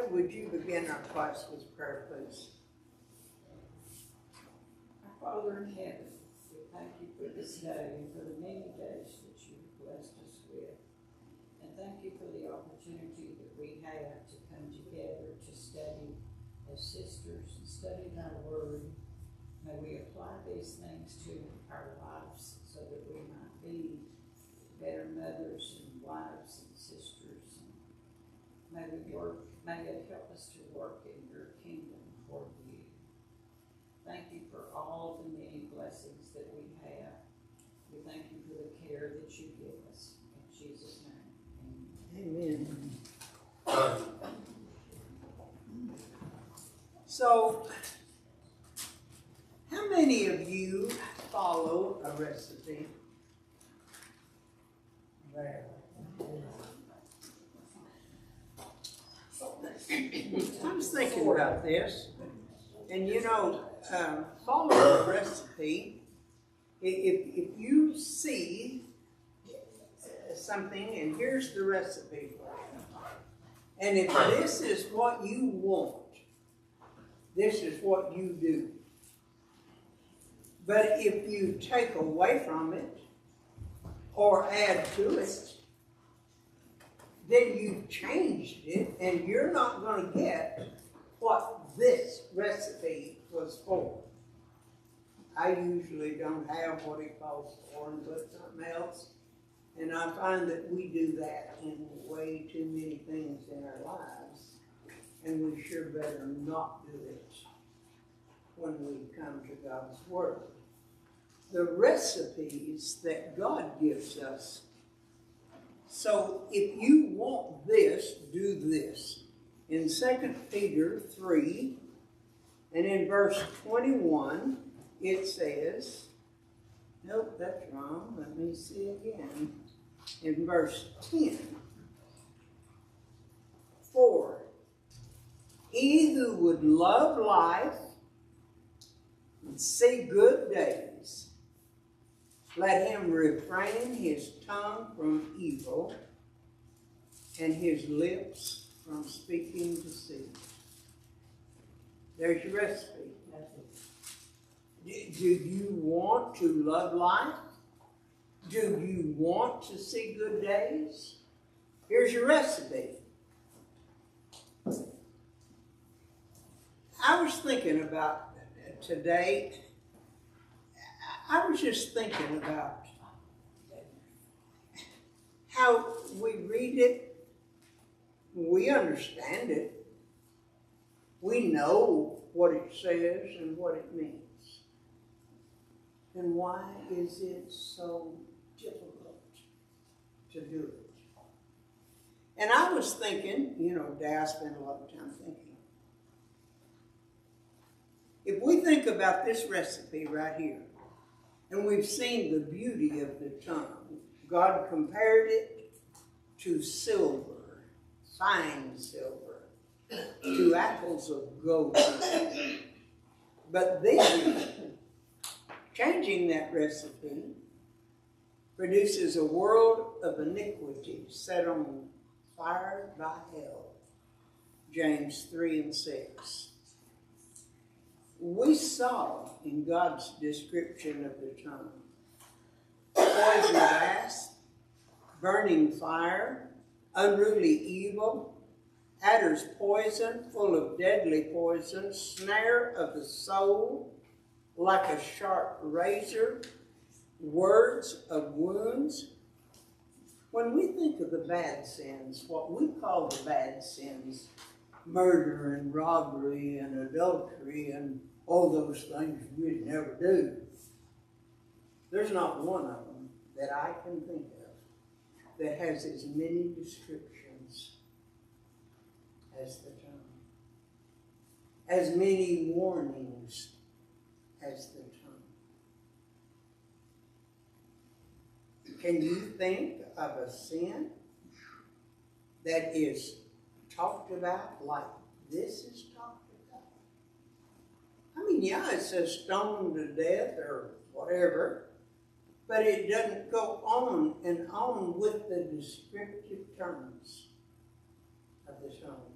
Kathy, would you begin our class with prayer, please? Our Father in heaven, we thank you for this day and for the many days that you have blessed us with. And thank you for the opportunity that we have to come together to study as sisters and study thy word. May we apply these things to our lives so that we might be better mothers and wives and sisters. And may it help us to work in your kingdom for you. Thank you for all the many blessings that we have. We thank you for the care that you give us. In Jesus' name, Amen. So, how many of you follow a recipe? I was thinking about this, and following a recipe, if you see something and here's the recipe for you, and if this is what you want, this is what you do. But if you take away from it or add to it, then you've changed it, and you're not going to get what this recipe was for. I usually don't have what it calls for and put something else, and I find that we do that in way too many things in our lives, and we sure better not do it when we come to God's Word. The recipes that God gives us. So if you want this, do this. In 2 Peter 3, and in verse 21, it says, nope, that's wrong. Let me see again. In verse 10, for he who would love life and see good days, let him refrain his tongue from evil and his lips from speaking deceit. There's your recipe. Do you want to love life? Do you want to see good days? Here's your recipe. I was thinking about today. I was just thinking about how we read it, we understand it, we know what it says and what it means. And why is it so difficult to do it? And I was thinking, Dad spent a lot of time thinking. If we think about this recipe right here, and we've seen the beauty of the tongue, God compared it to silver, fine silver, to apples of gold. But then, changing that recipe produces a world of iniquity set on fire by hell. James 3 and 6. We saw in God's description of the tongue poison gas, burning fire, unruly evil, adder's poison, full of deadly poison, snare of the soul, like a sharp razor, words of wounds. When we think of the bad sins, what we call the bad sins, murder and robbery and adultery and all those things we'd never do, there's not one of them that I can think of that has as many descriptions as the tongue, as many warnings as the tongue. Can you think of a sin that is talked about like this is talked about? I mean, yeah, it says stoned to death or whatever, but it doesn't go on and on with the descriptive terms of the tongue.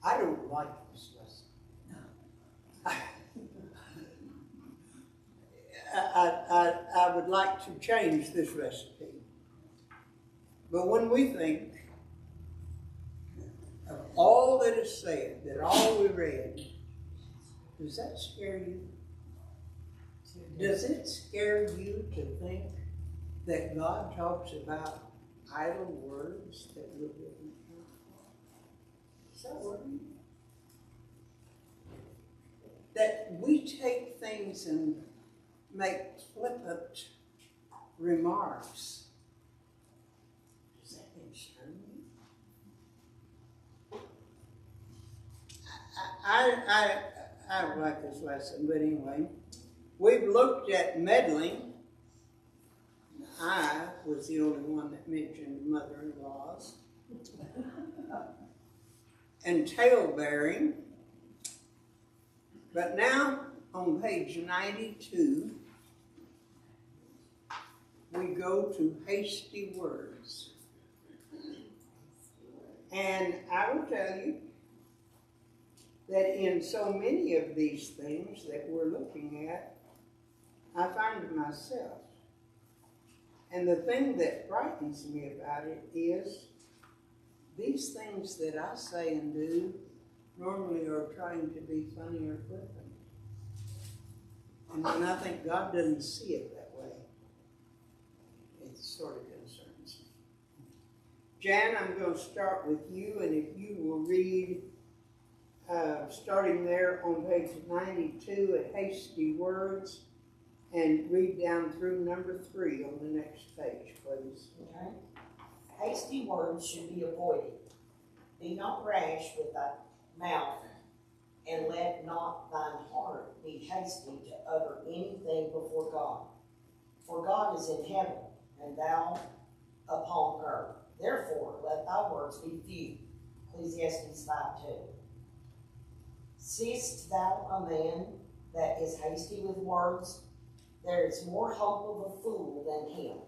I don't like this lesson. I would like to change this recipe. But when we think of all that is said, that all we read, does that scare you? Does it scare you to think that God talks about idle words that we're giving him? Is that worrying? That we take things and make flippant remarks. Does that concern you? I like this lesson, but anyway, we've looked at meddling. I was the only one that mentioned mother-in-laws. And tale-bearing. But now, on page 92, we go to hasty words. And I will tell you that in so many of these things that we're looking at, I find myself. And the thing that frightens me about it is these things that I say and do normally are trying to be funny or flippant. And I think God doesn't see it that way. It sort of concerns me. Jan, I'm going to start with you, and if you will read, starting there on page 92 at hasty words, and read down through number 3 on the next page, please. Okay. Hasty words should be avoided. Be not rash with thy mouth, and let not thine heart be hasty to utter anything before God. For God is in heaven, and thou upon earth. Therefore, let thy words be few. Ecclesiastes 5:2. Seest thou a man that is hasty with words? There is more hope of a fool than him.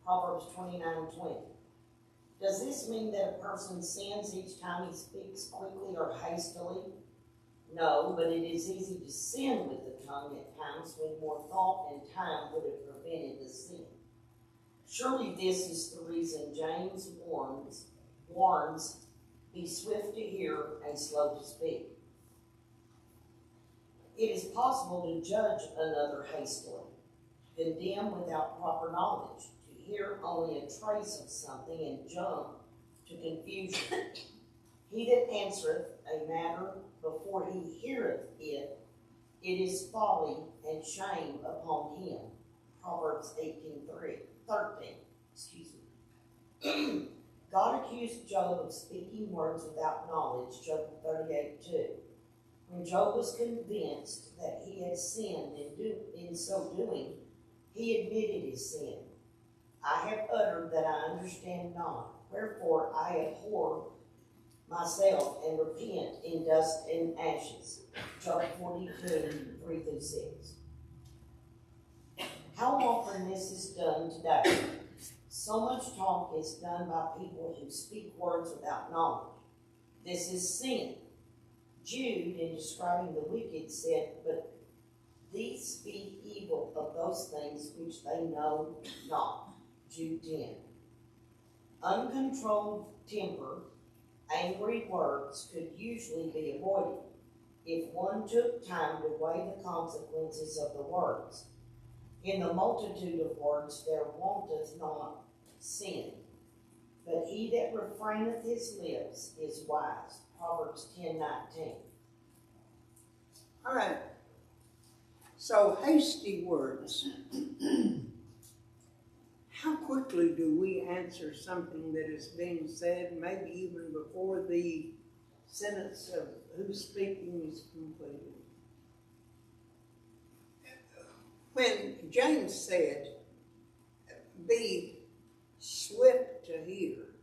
Proverbs 29:20. Does this mean that a person sins each time he speaks quickly or hastily? No, but it is easy to sin with the tongue at times when more thought and time would have prevented the sin. Surely this is the reason James warns, be swift to hear and slow to speak. It is possible to judge another hastily, condemn without proper knowledge, to hear only a trace of something and jump to confusion. He that answereth a matter before he heareth it, it is folly and shame upon him. Proverbs 13. God accused Job of speaking words without knowledge, Job 38:2. When Job was convinced that he had sinned in so doing, he admitted his sin. I have uttered that I understand not, wherefore I abhor myself and repent in dust and ashes. Job 42:3-6. How often this is done today? So much talk is done by people who speak words without knowledge. This is sin. Jude, in describing the wicked, said, but these speak evil of those things which they know not. Jude 10. Uncontrolled temper, angry words could usually be avoided if one took time to weigh the consequences of the words. In the multitude of words there wanteth not sin, but he that refraineth his lips is wise. Proverbs 10:19. All right. So, hasty words. How quickly do we answer something that is being said, maybe even before the sentence of who's speaking is completed? When James said, be swift to hear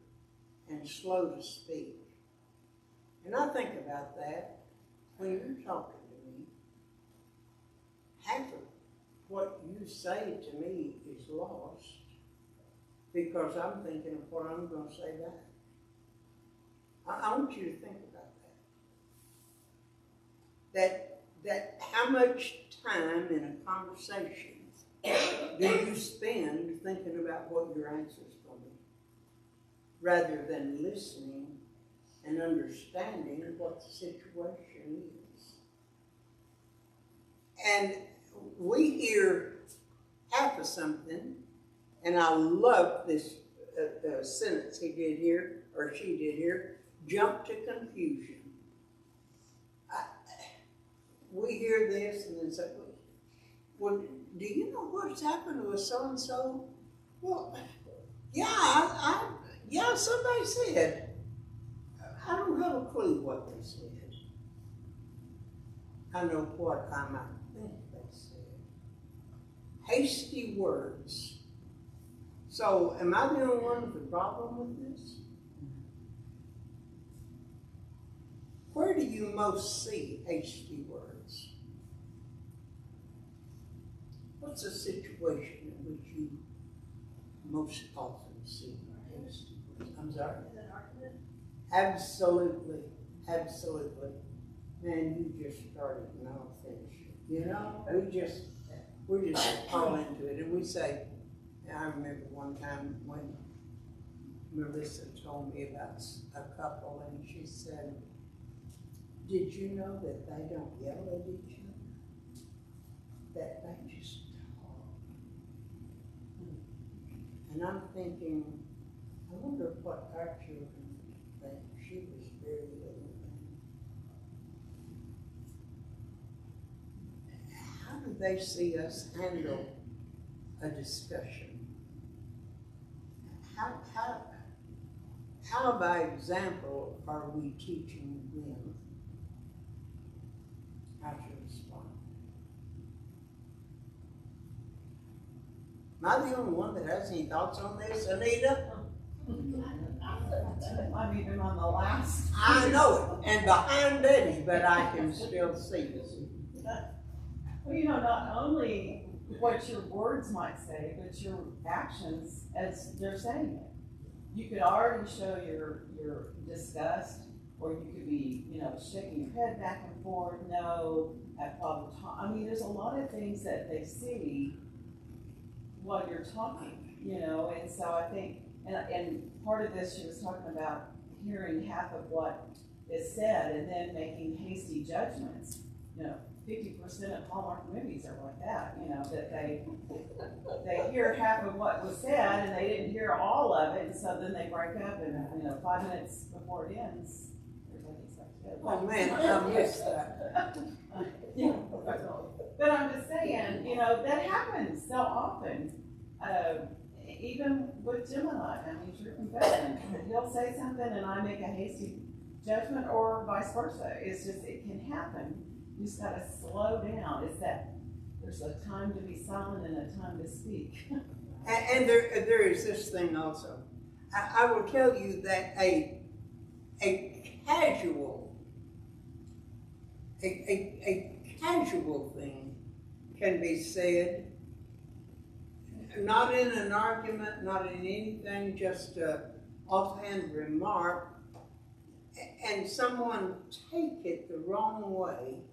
and slow to speak, and I think about that when you're talking to me, half of what you say to me is lost because I'm thinking of what I'm going to say back. I want you to think about that. that how much time in a conversation do you spend thinking about what your answer is going to be, rather than listening and understanding what the situation is? And we hear half of something, and I love this sentence he did here, or she did here, jump to confusion. We hear this and then say, well, do you know what's happened with so-and-so? Well, yeah, yeah, somebody said. I don't have a clue what they said. I know what I might think they said. Hasty words. So, am I the only one with a problem with this? Where do you most see hasty words? What's the situation in which you most often see hasty words? I'm sorry? Absolutely, absolutely. Man, you just started and I'll finish it. You know, we just fall into it and we say, I remember one time when Melissa told me about a couple and she said, did you know that they don't yell at each other? That they just talk. And I'm thinking, I wonder what our children think. She was very little then. How do they see us handle a discussion? How by example are we teaching them how to respond? Am I the only one that has any thoughts on this, Anita? I'm even on the last. I know it, and behind Betty, but I can still see this. Well, you know, not only what your words might say, but your actions as they're saying it. You could already show your disgust, or you could be, you know, shaking your head back and forth, no, at problem. I mean, there's a lot of things that they see while you're talking, you know, and so I think, and part of this, she was talking about hearing half of what is said and then making hasty judgments. You know, 50% of Hallmark movies are like that, you know, that they hear half of what was said and they didn't hear all of it, and so then they break up and, you know, 5 minutes before it ends, they're taking stuff together. Oh man, I missed that. Yeah. But I'm just saying, you know, that happens so often. Even with Gemini, I mean, true confession, he'll say something and I make a hasty judgment, or vice versa. It's just, it can happen. You just gotta slow down. It's that there's a time to be silent and a time to speak. And there is this thing also. I will tell you that a casual thing can be said, not in an argument, not in anything, just an offhand remark, and someone take it the wrong way,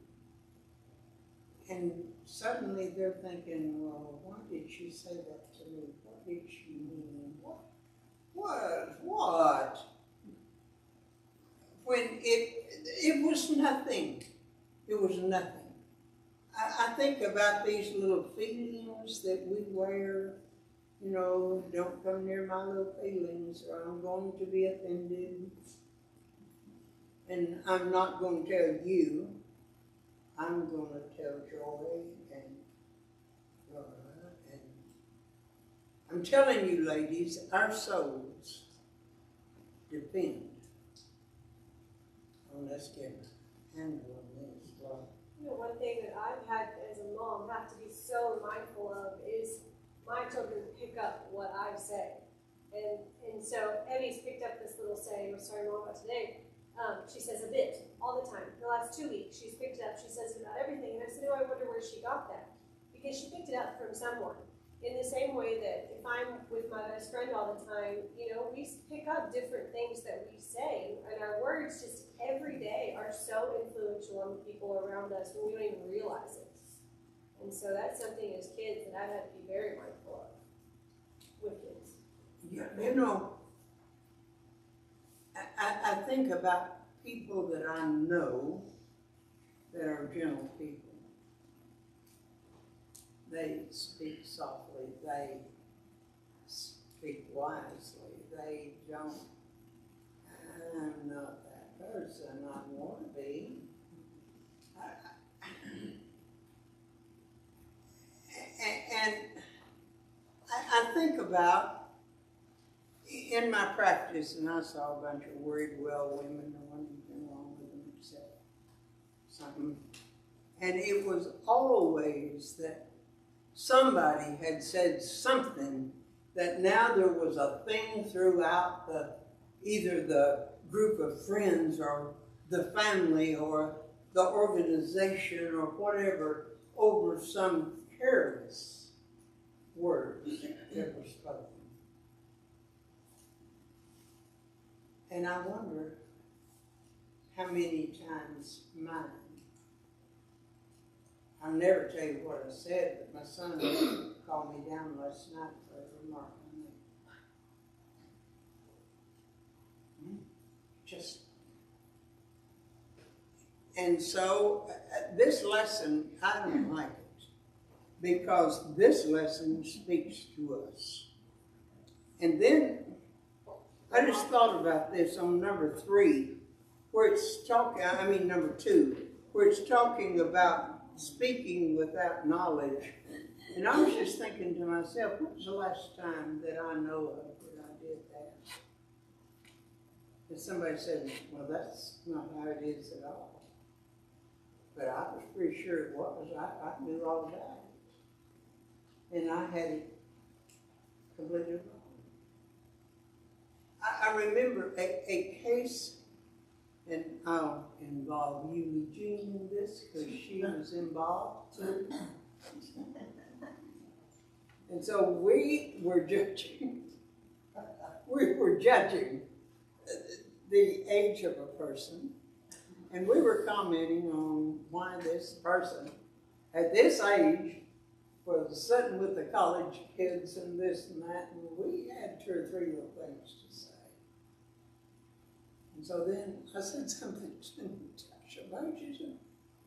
and suddenly they're thinking, well, why did she say that to me? What did she mean? What? When it was nothing. It was nothing. I think about these little feelings that we wear, you know, don't come near my little feelings or I'm going to be offended. And I'm not going to tell you, I'm going to tell Joy and Laura. And I'm telling you, ladies, our souls depend on us getting a handle on this. Laura. You know, one thing that I've had as a mom have to be so mindful of is my children pick up what I say. And so Evie's picked up this little saying, I was talking more about today. She says a bit all the time. The last 2 weeks, she's picked it up. She says it about everything. And I said, oh, I wonder where she got that. Because she picked it up from someone. in the same way that if I'm with my best friend all the time, you know, we pick up different things that we say, and our words just every day are so influential on the people around us when we don't even realize it. And so that's something as kids that I've had to be very mindful of with kids. Yeah, you know, I think about people that I know that are gentle people. They speak softly, they speak wisely, they don't, I'm not that person I want to be. And I think about, in my practice, and I saw a bunch of worried well women, there wasn't anything wrong with them except something. And it was always that somebody had said something that now there was a thing throughout either the group of friends or the family or the organization or whatever over some careless words that were spoken. And I wonder how many times mine. I'll never tell you what I said, but my son called me down last night for a remark on me. Just. And so this lesson, I don't like it, because this lesson speaks to us. And then I just thought about this on number 3, where it's talking, number 2, where it's talking about speaking without knowledge. And I was just thinking to myself, when was the last time that I know of that I did that? And somebody said, well, that's not how it is at all. But I was pretty sure it was. I knew all about it. And I had it completely wrong. I remember a case, and I'll involve Julie Jean in this because she was involved too. And so we were judging the age of a person, and we were commenting on why this person at this age was sitting with the college kids and this and that, and we had 2 or 3 little things to say. And so then I said something to Natasha about it. She said,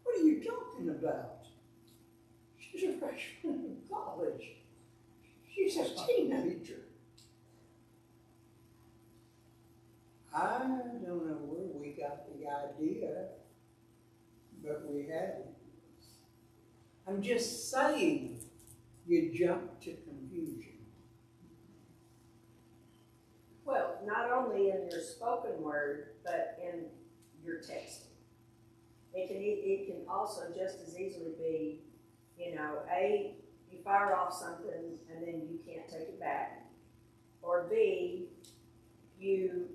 what are you talking about? She's a freshman in college. She's a teenager. I don't know where we got the idea, but we had it. I'm just saying, you jump to confusion. Well, not only in your spoken word, but in your texting. It can also just as easily be, you know, A, you fire off something and then you can't take it back. Or B, you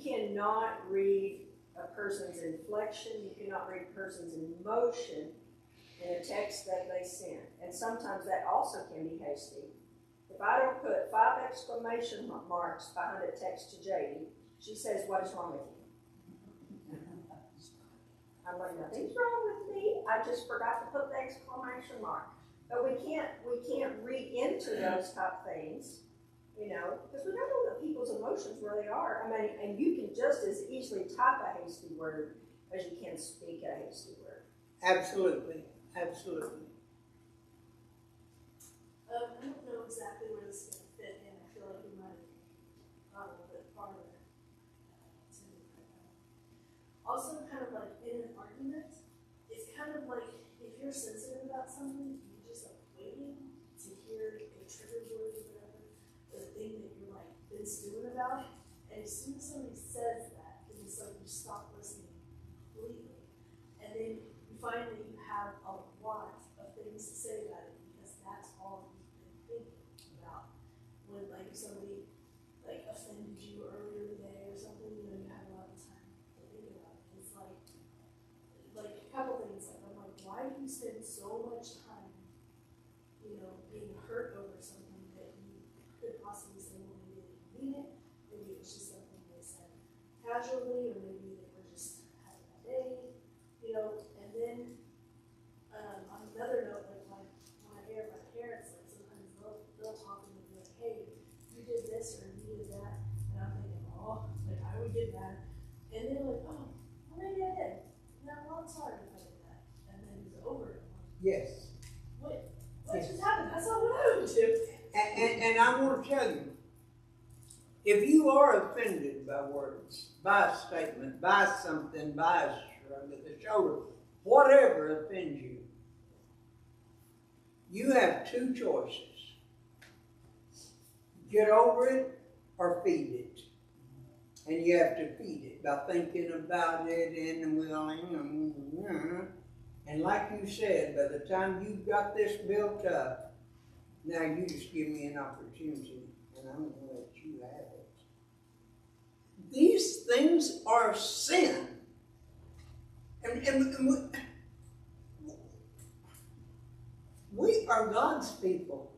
cannot read a person's inflection, you cannot read a person's emotion in a text that they send. And sometimes that also can be hasty. If I don't put 5 exclamation marks behind a text to JD, she says, what is wrong with you? I'm like, nothing's wrong with me. I just forgot to put the exclamation mark. But we can't read into those type things, you know, because we don't know people's emotions where they are. I mean, and you can just as easily type a hasty word as you can speak a hasty word. Absolutely, absolutely. I don't know exactly where this is going to fit in. I feel like we might have gone a little bit farther. Also, kind of like in an argument, it's kind of like if you're sensitive about something, you're just like waiting to hear a trigger word or whatever, the thing that you're like been stewing about. And as soon as somebody says that, it's like you stop listening completely. And then you find that you have a lot of things to say about it because that's all you've been thinking about. When like if somebody like offended you earlier in the day or something, you know, you have a lot of time to think about it. It's like a couple things. Like I'm like, why do you spend so much time, you know, being hurt over something casually, or maybe they were just having a day, you know, and then, on another note, like when I hear my parents, like sometimes they'll talk and they'll be like, hey, you did this or you did that, and I'm thinking, oh, like I would get that, and they're like, oh, well maybe I did, yeah, well I'm sorry if I did that, and then it's over. Yes. What just happened? That's not what I would do. And I want to tell you, if you are offended by words, by a statement, by something, by a shrug of the shoulder, whatever offends you, you have two choices. Get over it or feed it. And you have to feed it by thinking about it and willing. And like you said, by the time you've got this built up, now you just give me an opportunity and I'm going to let you have it. These things are sin. And we are God's people.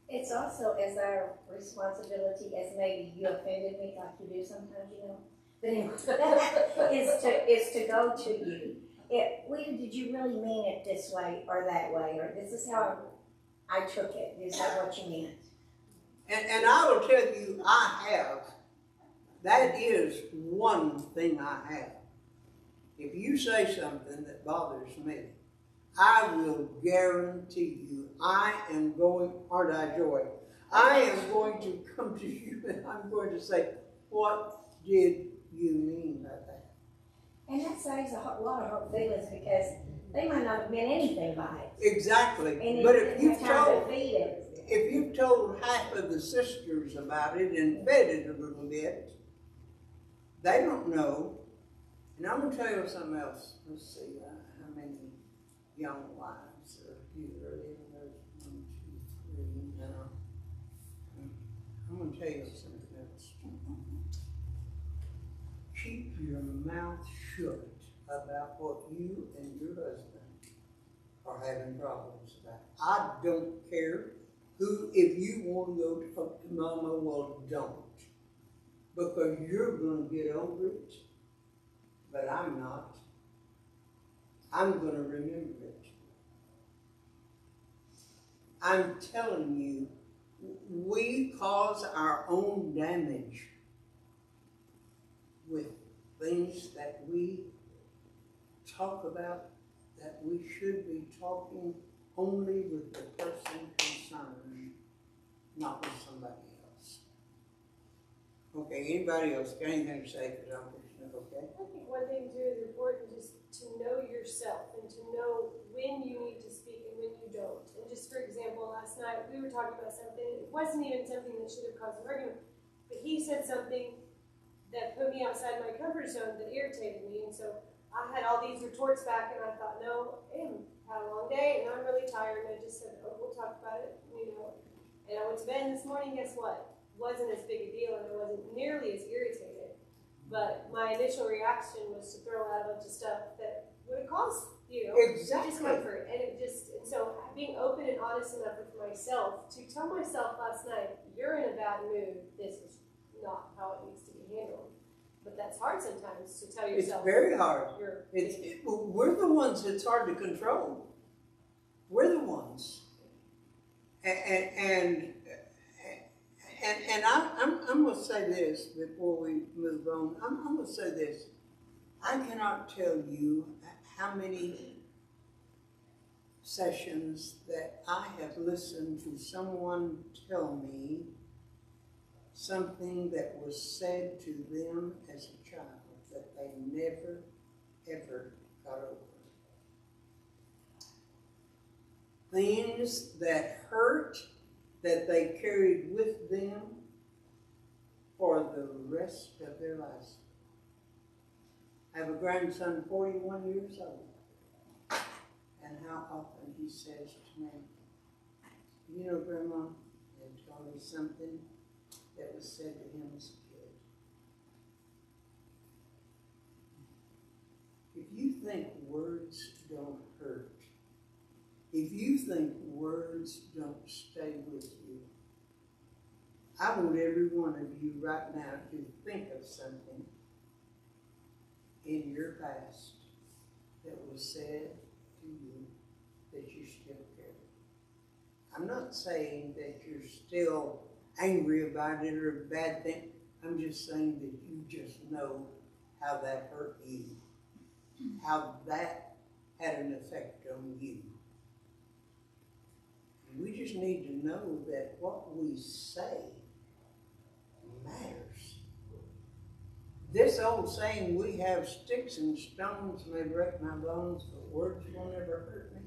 It's also as our responsibility, as maybe you offended me like you do sometimes, you know. But anyway, is to go to you. Did you really mean it this way or that way? Or this is how I took it. Is that what you meant? And I will tell you, I have. That is one thing I have. If you say something that bothers me, I will guarantee you I am going, aren't I, Joy? I am going to come to you and I'm going to say, what did you mean by that? And that saves a lot of hurt feelings because they might not have meant anything by it. Exactly. And But if you've told half of the sisters about it and fed it a little bit, they don't know. And I'm going to tell you something else. Let's see how many young wives are here. There's 1, 2, 3 now. I'm going to tell you something else. Keep your mouth shut about what you and your husband are having problems about. I don't care who, if you want to go talk to Mama, well, don't. Because you're going to get over it, but I'm not. I'm going to remember it. I'm telling you, we cause our own damage with things that we talk about that we should be talking only with the person concerned, not with somebody else. Okay, anybody else got anything to say? Because I'm pushing it, okay? I think one thing too is important just to know yourself and to know when you need to speak and when you don't. And just for example, last night we were talking about something, it wasn't even something that should have caused an argument, but he said something that put me outside my comfort zone that irritated me. And so I had all these retorts back and I thought, no, I had a long day and I'm really tired. And I just said, oh, we'll talk about it, you know. And I went to bed this morning, guess what? Wasn't as big a deal and I wasn't nearly as irritated. But my initial reaction was to throw out a bunch of stuff that would have caused, you know, discomfort. And it just, and so being open and honest enough with myself to tell myself last night, you're in a bad mood, this is not how it needs to be handled. But that's hard sometimes to tell yourself. It's very hard. We're the ones that's hard to control. We're the ones. And I'm going to say this before we move on. I'm going to say this. I cannot tell you how many sessions that I have listened to someone tell me something that was said to them as a child that they never, ever got over. Things that hurt, that they carried with them for the rest of their lives. I have a grandson, 41 years old, and how often he says to me, you know, Grandma, they told me something that was said to him as a kid. If you think words don't hurt, if you think words don't stay with you, I want every one of you right now to think of something in your past that was said to you that you still carry. I'm not saying that you're still angry about it or a bad thing. I'm just saying that you just know how that hurt you, how that had an effect on you. We just need to know that what we say matters. This old saying, we have sticks and stones may break my bones, but words will never hurt me.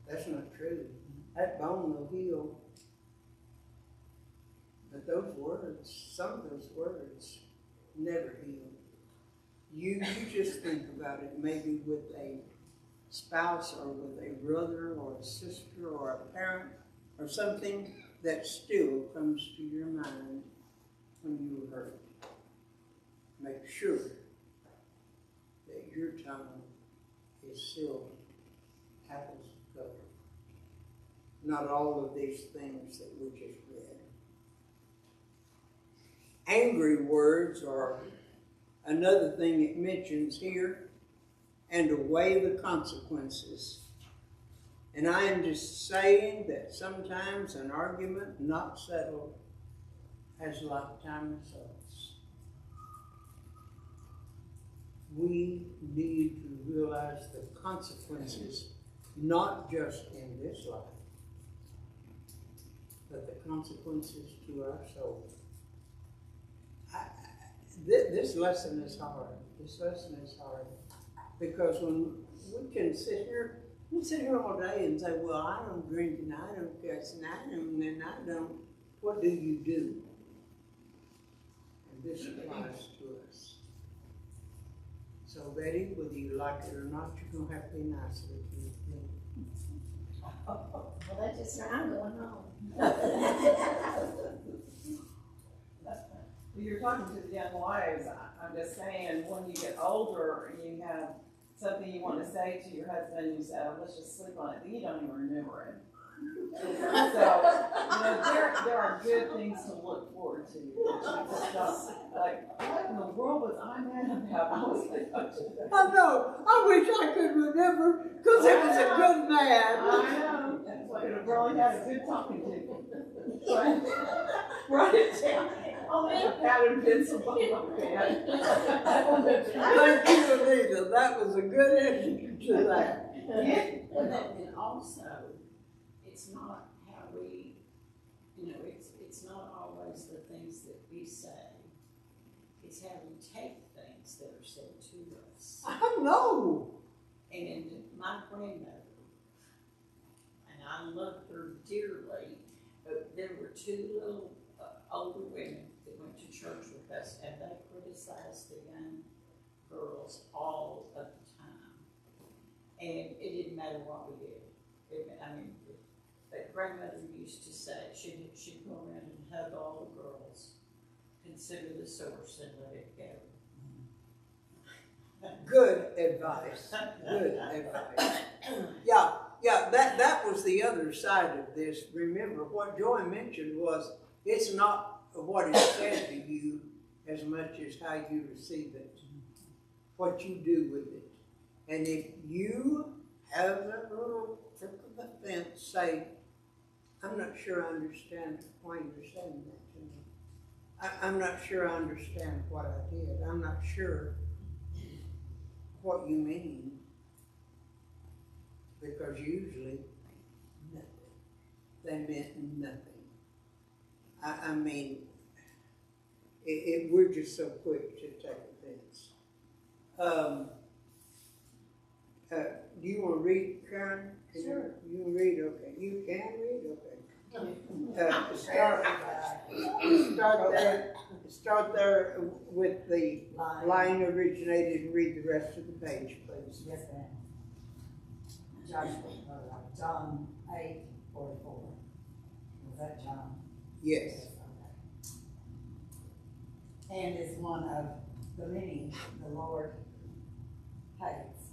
That's not true. That bone will heal. But those words, some of those words, never heal. You just think about it, maybe with a spouse or with a brother or a sister or a parent or something that still comes to your mind when you were hurt. Make sure that your tongue is sealed apples of gold. Not all of these things that we just read. Angry words are another thing it mentions here, and to weigh the consequences. And I am just saying that sometimes an argument not settled has lifetime results. We need to realize the consequences, not just in this life, but the consequences to our soul. This lesson is hard. This lesson is hard. Because when we can sit here all day and say, well, I don't drink and I don't cuss and I don't and I don't. What do you do? And this applies to us. So Betty, whether you like it or not, you're going to have to be nice with you. Well, that's just, I'm going home. You're talking to the young wives. I'm just saying, when you get older and you have something you want to say to your husband, you say, oh, let's just sleep on it, then you don't even remember it. So, there are good things to look forward to. Like, what in the world was I mad about? I was like, I know. I wish I could remember, because it was a good man. I know. That's why you really had a good talking to you. Write it down. I'll make a pad and pencil on my pad. Thank you, Anita. That was a good answer to that. And also, it's not how we, it's not always the things that we say. It's how we take things that are said to us. I know. And my grandmother, and I loved her dearly, but there were two little older women that went to church with us, and they criticized the young girls all of the time. And it didn't matter what we did. But grandmother used to say, she'd go around and hug all the girls, consider the source and let it go. Good advice. Good advice. Yeah, that was the other side of this. Remember, what Joy mentioned was, it's not what is said to you as much as how you receive it, what you do with it. And if you have that little trick of the fence, say, I'm not sure I understand why you're saying that to me. I'm not sure I understand what I did. I'm not sure what you mean. Because usually, nothing. They meant nothing. I mean, we're just so quick to take offense. Do you want to read, Karen? Sure. You can read, okay. You can read, okay. Start there with the line originated and read the rest of the page, please. Yes, ma'am. John 8:44. Was that John? Yes. Okay. And is one of the many the Lord hates.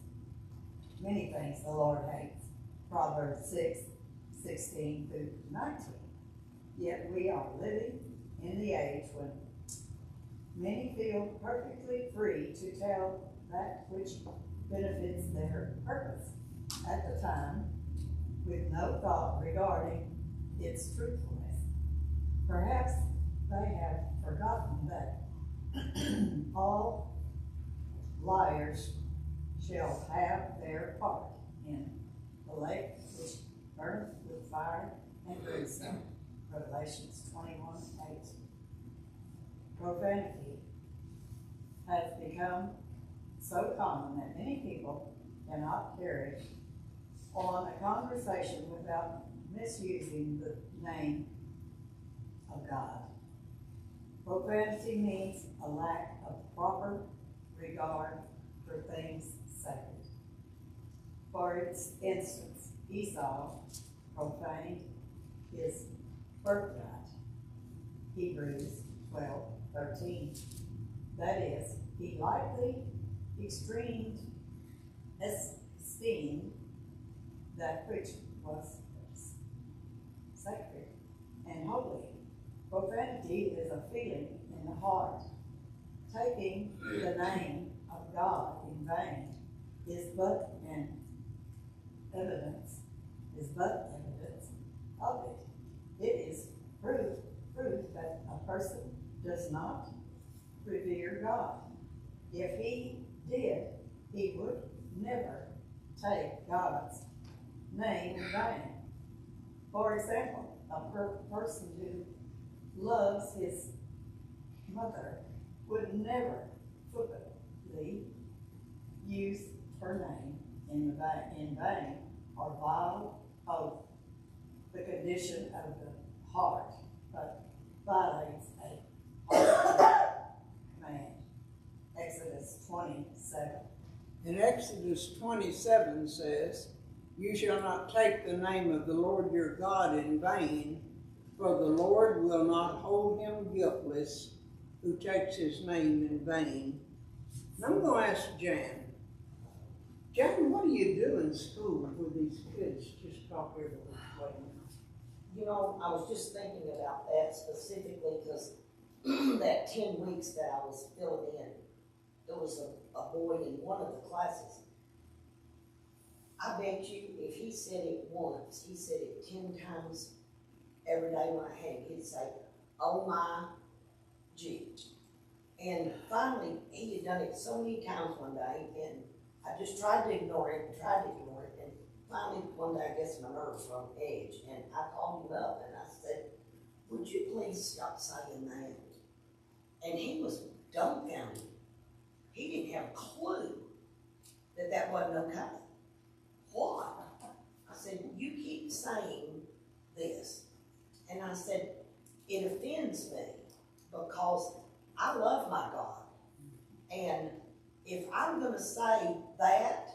Many things the Lord hates. Proverbs 6:16 through 19. Yet we are living in the age when many feel perfectly free to tell that which benefits their purpose at the time, with no thought regarding its truthfulness. Perhaps they have forgotten that all liars shall have their part in the lake which burneth with fire and brimstone. Revelations 21:8. Profanity has become so common that many people cannot carry on a conversation without misusing the name of God. Profanity means a lack of proper regard for things sacred. For instance, Esau profaned his birthright. Hebrews 12:13. That is, he lightly esteemed that which was sacred and holy. Profanity is a feeling in the heart. Taking the name of God in vain is but evidence of it. It is proof that a person does not revere God. If he did, he would never take God's name in vain. For example, a person who loves his mother would never flippantly use her name in vain or violate the condition of the heart, but violates a heart command. Exodus 27. And Exodus 27 says, "You shall not take the name of the Lord your God in vain, for the Lord will not hold him guiltless who takes his name in vain." And I'm going to ask Jan. Jan, what do you do in school where these kids just talk every way? You know, I was just thinking about that specifically because that 10 weeks that I was filling in, there was a boy in one of the classes. I bet you if he said it once, he said it 10 times every day when I had him, he'd say, "Oh my gee." And finally, he had done it so many times one day, and I just tried to ignore it, and finally one day I guess my nerves were on edge, and I called him up and I said, "Would you please stop saying that?" And he was dumbfounded. He didn't have a clue that that wasn't okay. Why? I said, "You keep saying this." And I said, "It offends me because I love my God. And if I'm going to say that,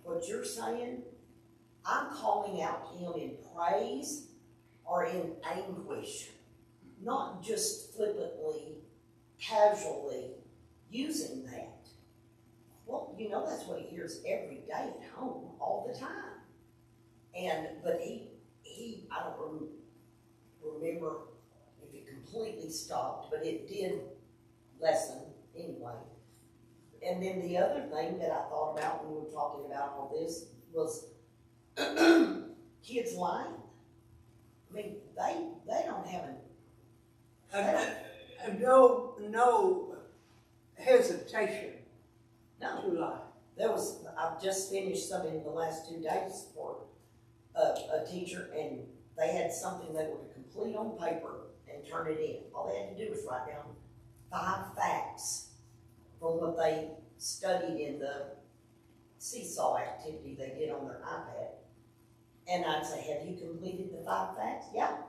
what you're saying, I'm calling out to him in praise or in anguish, not just flippantly, casually using that." Well, you know, that's what he hears every day at home, all the time. But he I don't remember if it completely stopped, but it did lessen anyway. And then the other thing that I thought about when we were talking about all this was kids lying. I mean, they don't have No hesitation no. to lie. I've just finished something in the last 2 days for a teacher, and they had something they were to complete on paper and turn it in. All they had to do was write down 5 facts from what they studied in the seesaw activity they did on their iPad. And I'd say, "Have you completed the 5 facts?" Yeah.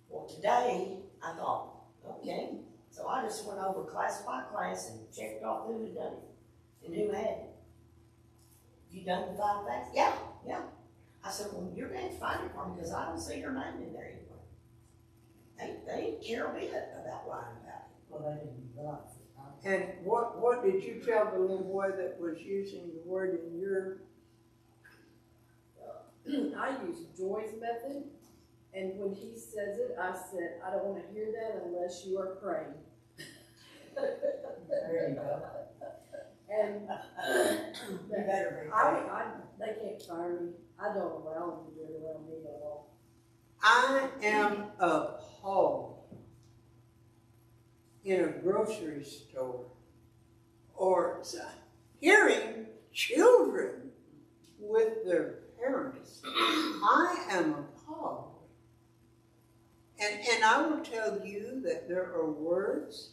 Well, today I thought, okay. So I just went over class by class and checked off who had done it and who hadn't. "You done the 5 facts?" Yeah. I said, "Well, you're going to find it for me because I don't see your name in there anywhere." They didn't care a bit about lying about it. Well, they didn't realize it. And what did you tell the little boy that was using the word in your? I use Joy's method, And when he says it, I said, I don't wanna hear that unless you are praying. There you go. And You better be. they can't fire me. I don't allow them to do it around me at all. I am appalled in a grocery store or hearing children with their parents. I am appalled. And I will tell you that there are words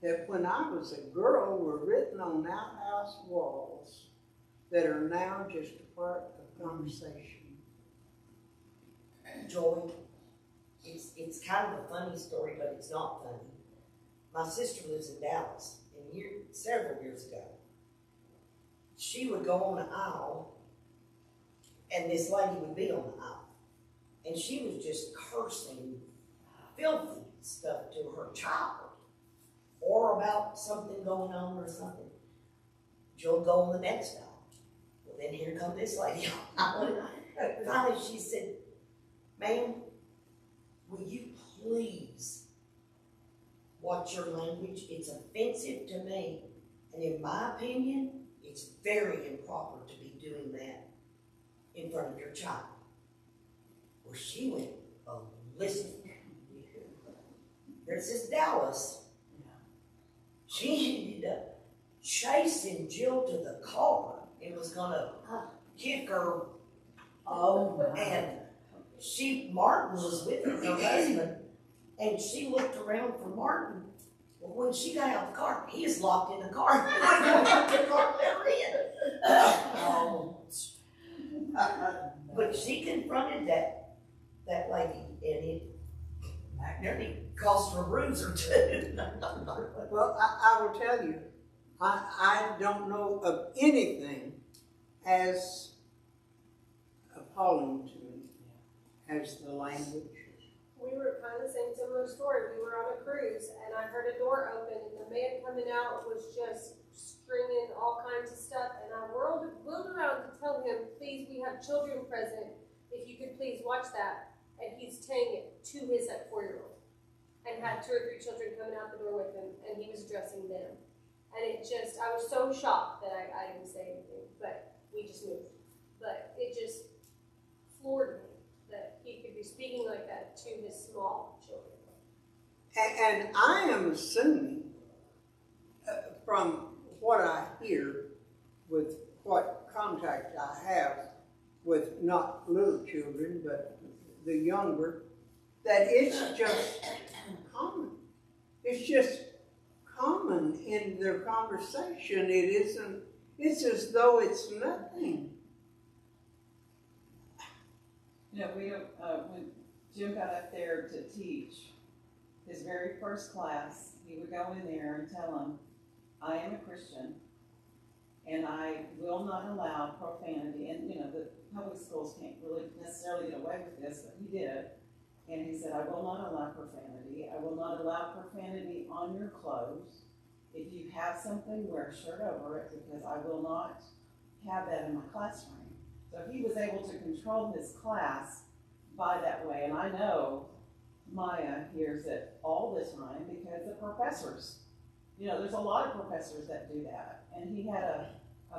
that when I was a girl were written on outhouse walls that are now just a part of conversation. Joy, it's kind of a funny story, but it's not funny. My sister lives in Dallas, and several years ago, she would go on an aisle, and this lady would be on the aisle, and she was just cursing filthy stuff to her child, or about something going on or something. She'll go on the next aisle. Well, then here comes this lady. Finally, she said, "Ma'am, will you please watch your language? It's offensive to me, and in my opinion, it's very improper to be doing that in front of your child." Well, she went ballistic. There's this Dallas. She ended up chasing Jill to the car. It was gonna kick her. And Martin was with her husband, and she looked around for Martin. Well, when she got out of the car, he is locked in the car. But she confronted that lady, and it nearly cost her a bruise or two. Well, I will tell you, I don't know of anything as appalling to me as the language. We were kind of the same similar story. We were on a cruise, and I heard a door open, and the man coming out was just stringing all kinds of stuff, and I whirled around to tell him, please, we have children present, if you could please watch that. And he's saying it to his 4-year-old, and had 2 or 3 children coming out the door with him, and he was addressing them. And I was so shocked that I didn't say anything, but we just moved. But it just floored me that he could be speaking like that to his small children. And I am assuming, from what I hear, with what contact I have with not little children, but the younger, that it's just common. It's just common in their conversation. It isn't, it's as though it's nothing. You know, we don't, when Jim got up there to teach his very first class, he would go in there and tell them, I am a Christian, and I will not allow profanity. And, you know, the public schools can't really necessarily get away with this, but he did. And he said, I will not allow profanity. I will not allow profanity on your clothes. If you have something, wear a shirt over it, because I will not have that in my classroom. So he was able to control his class by that way. And I know Maya hears it all the time because the professors, you know, there's a lot of professors that do that. And he had a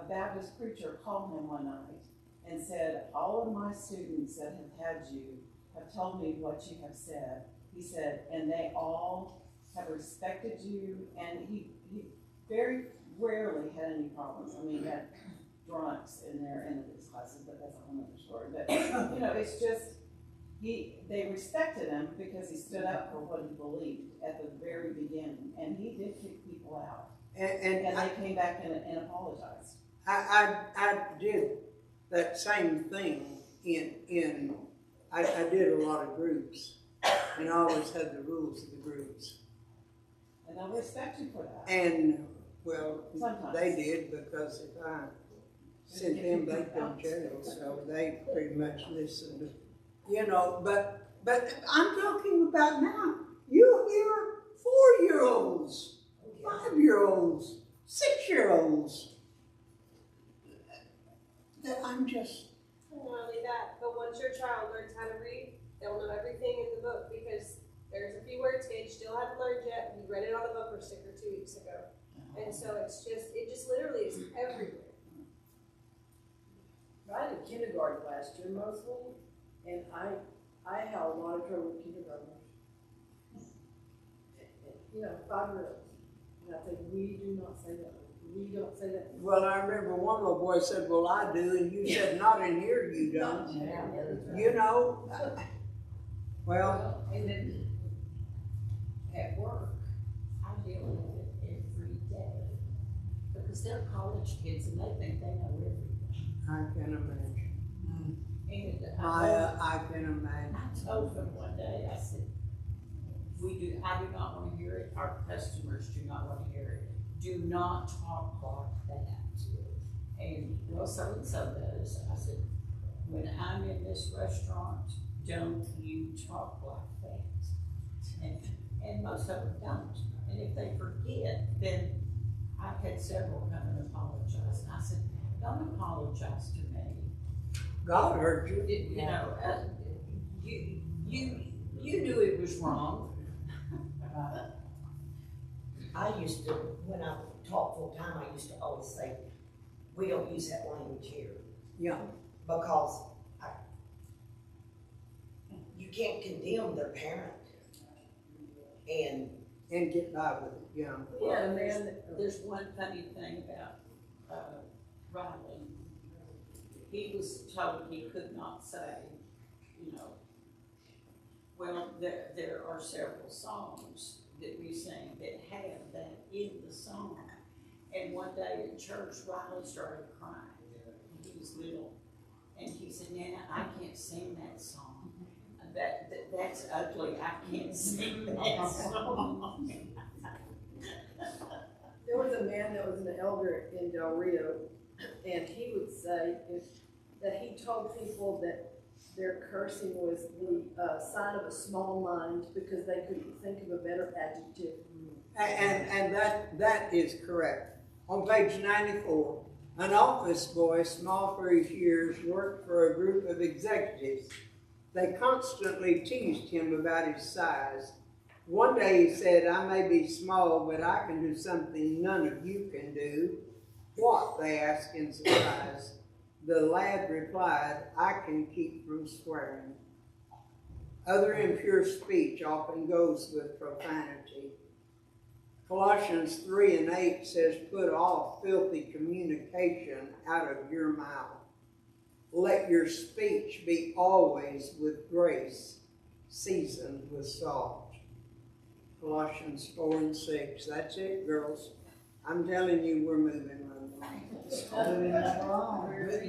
Baptist preacher call him one night and said, all of my students that have had you have told me what you have said. He said, and they all have respected you. And he very rarely had any problems. I mean, he had drunks in his classes, but that's a whole other story. But, you know, it's just, they respected him because he stood up for what he believed at the very beginning. And he did kick people out. And they came back and apologized. I did that same thing I did a lot of groups, and I always had the rules of the groups. And they'll respect you for that. And, well, Sometimes. they did, because if I sent them, they'd go to jail, so they pretty much listened, you know, but I'm talking about now. You hear 4-year-olds, 5-year-olds, 6-year-olds, that I'm just, Not only that, but once your child learns how to read, They'll know everything in the book because there's a few words Gage still haven't learned yet. He read it on a bumper sticker 2 weeks ago. And so it just literally is everywhere. I did kindergarten last year mostly, and I had a lot of trouble with kindergartners. You know, 5-year-olds. And I think, we do not say that. We don't say that. Well, I remember one little boy said, well, I do, and you said, not in here, you don't. You know? Well, And then at work, I deal with it every day. Because they're college kids and they think they know everything. I can imagine. And I can imagine. I told them one day, I said, I do not want to hear it, our customers do not want to hear it. Do not talk like that. And, well, so-and-so does. I said, when I'm in this restaurant, don't you talk like that. And most of them don't. And if they forget, then I've had several come and apologize. And I said, don't apologize to me. God heard you. You know, you knew it was wrong. I used to, when I taught full-time, I used to always say, we don't use that language here. Yeah. Because you can't condemn their parent. And get by with it, yeah. Well, and there's one funny thing about Riley. He was told he could not say, you know, well, there are several songs that we sing that have that in the song. And one day at church, Riley started crying. He was little. And he said, Nana, I can't sing that song. That's ugly. I can't sing that song. There was a man that was an elder in Del Rio, and he would say that he told people that their cursing was the sign of a small mind because they couldn't think of a better adjective. And that is correct. On page 94, an office boy, small for his years, worked for a group of executives. They constantly teased him about his size. One day he said, I may be small, but I can do something none of you can do. What? They asked in surprise. The lad replied, I can keep from swearing. Other impure speech often goes with profanity. Colossians 3:8 says, put all filthy communication out of your mouth. Let your speech be always with grace, seasoned with salt. Colossians 4:6. That's it, girls. I'm telling you, we're moving right along. Moving right along.